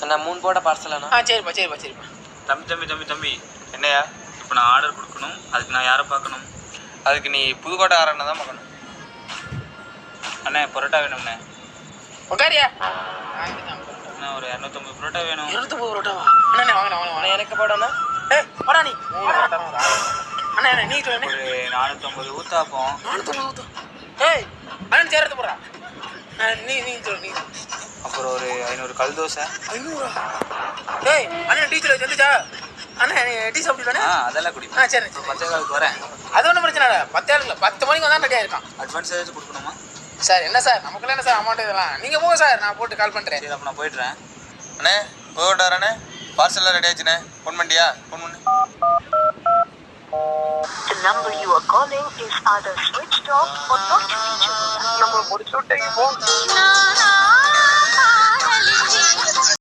அண்ணா 3 போட பார்சலாண்ணா. சரிப்பா. தம்பி என்னையா இப்போ நான் ஆர்டர் கொடுக்கணும். அதுக்கு நான் யாரை பார்க்கணும்? அதுக்கு நீ புதுக்கோட்டை ஆரண்ணா தான் பார்க்கணும். அண்ணே பரோட்டா வேணும்ண்ணே. உட்காரியா அண்ணா ஒரு 250 பரோட்டா வேணும். 250 பரோட்டாவா? அண்ணா வாங்க எனக்கு போடண்ணா. போடா நீ அண்ணா நீ ஒரு 450 ஊத்தாப்பம். 450 ஊத்தம். அண்ணன் சேர்த்து போடுறா. நீ சொல்லு. அப்புறம் ஒரு 500 கல் தோசை. 500? அண்ணன் டீச்சர் வந்துச்சா? அண்ணா டீ சாப்பிடுவானே? அதெல்லாம் குடிப்பேன். சரி. 10 காலுக்கு வரேன். அது ஒன்றும் பிரச்சனை இல்லை. 10 மணிக்கு வந்தால் ரெடியாக இருக்கான். அட்வான்ஸ் ஏதாச்சும் கொடுக்கணுமா? சார் என்ன சார் நமக்குள்ள என்ன சார் அமௌண்ட் இதெல்லாம்? நீங்கள் போங்க சார், நான் போட்டு கால் பண்ணுறேன். சரி அப்போ நான் போயிடுறேன். அண்ணே புதுக்கோட்டாரண்ணே பார்சல்லாம் ரெடி ஆச்சுண்ணே. ஃபோன் பண்ணிட்டியா? ஃபோன் பண்ணு. The number you are calling is either switched off or not reachable. நம்ம முடிச்சு விட்டீங்க.